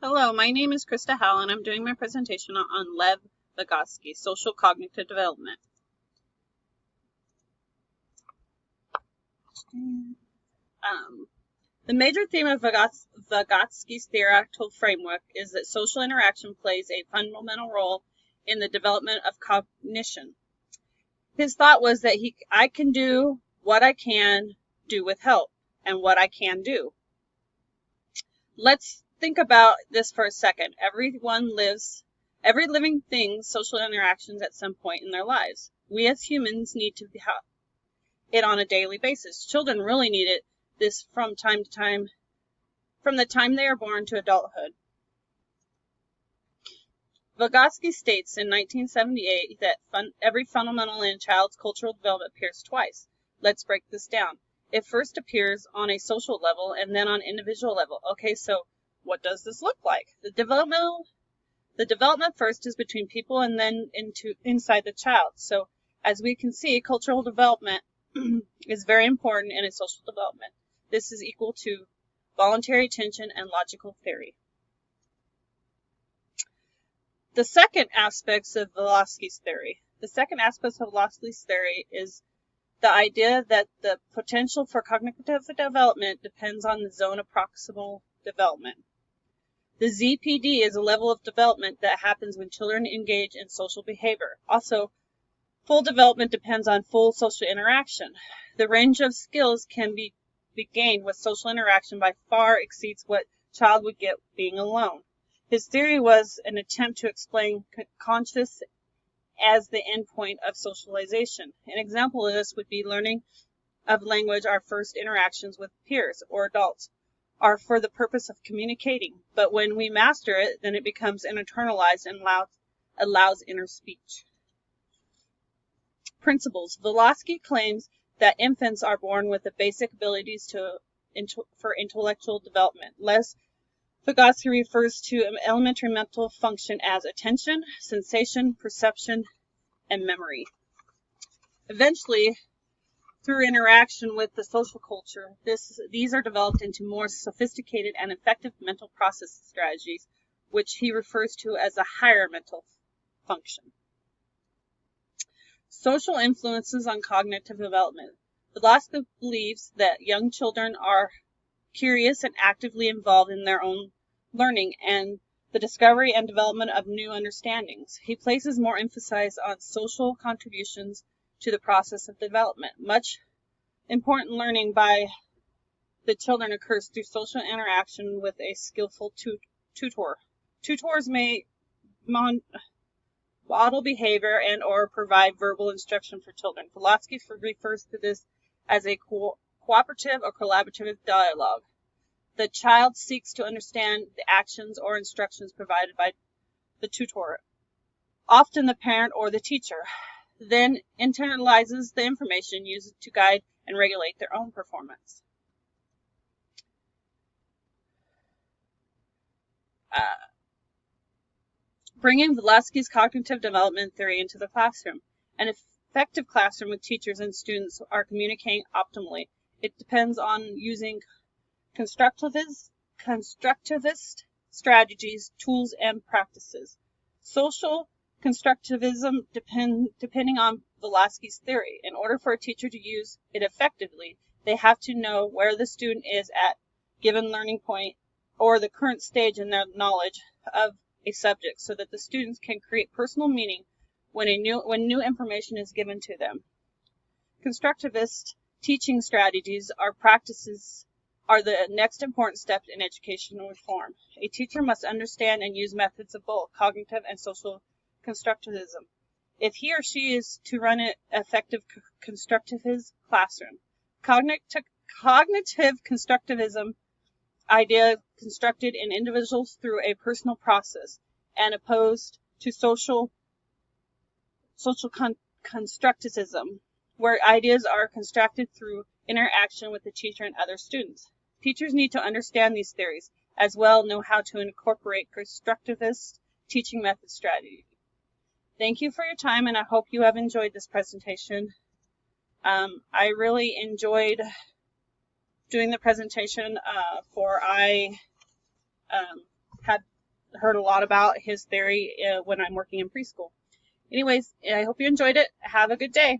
Hello, my name is Krista Howell, and I'm doing my presentation on Lev Vygotsky, Social Cognitive Development. The major theme of Vygotsky's theoretical framework is that social interaction plays a fundamental role in the development of cognition. His thought was that I can do what I can do with help, and what I can do. Let's think about this for a second. Every living thing social interactions at some point in their lives. We as humans need to have it on a daily basis. Children really need this from time to time, from the time they are born to adulthood. Vygotsky states in 1978 that every fundamental in a child's cultural development appears twice. Let's break this down. It first appears on a social level and then on individual level. Okay, so what does this look like? The development first is between people and then inside the child. So as we can see, cultural development is very important in a social development. This is equal to voluntary attention and logical theory. The second aspect of Vygotsky's theory is the idea that the potential for cognitive development depends on the zone of proximal development. The ZPD is a level of development that happens when children engage in social behavior. Also, full development depends on full social interaction. The range of skills can be gained with social interaction by far exceeds what child would get being alone. His theory was an attempt to explain conscious as the endpoint of socialization. An example of this would be learning of language. Our first interactions with peers or adults are for the purpose of communicating, but when we master it, then it becomes internalized and allows inner speech. Principles. Vygotsky claims that infants are born with the basic abilities for intellectual development. Vygotsky refers to an elementary mental function as attention, sensation, perception, and memory. Eventually, through interaction with the social culture, these are developed into more sophisticated and effective mental process strategies, which he refers to as a higher mental function. Social influences on cognitive development. Vygotsky believes that young children are curious and actively involved in their own learning and the discovery and development of new understandings. He places more emphasis on social contributions to the process of development. Much important learning by the children occurs through social interaction with a skillful tutor. Tutors may model behavior and or provide verbal instruction for children. Vygotsky refers to this as a cooperative or collaborative dialogue. The child seeks to understand the actions or instructions provided by the tutor, often the parent or the teacher, then internalizes the information used to guide and regulate their own performance. Bringing Vygotsky's cognitive development theory into the classroom. An effective classroom with teachers and students are communicating optimally. It depends on using constructivist strategies, tools, and practices. Social constructivism depending on Vygotsky's theory. In order for a teacher to use it effectively, they have to know where the student is at given learning point or the current stage in their knowledge of a subject so that the students can create personal meaning when new information is given to them. Constructivist teaching strategies are the next important step in educational reform. A teacher must understand and use methods of both cognitive and social constructivism if he or she is to run an effective constructivist classroom. Cognitive constructivism idea constructed in individuals through a personal process and opposed to social constructivism, where ideas are constructed through interaction with the teacher and other students. Teachers need to understand these theories, as well know how to incorporate constructivist teaching method strategy. Thank you for your time, and I hope you have enjoyed this presentation. I really enjoyed doing the presentation I had heard a lot about his theory when I'm working in preschool. Anyways, I hope you enjoyed it. Have a good day.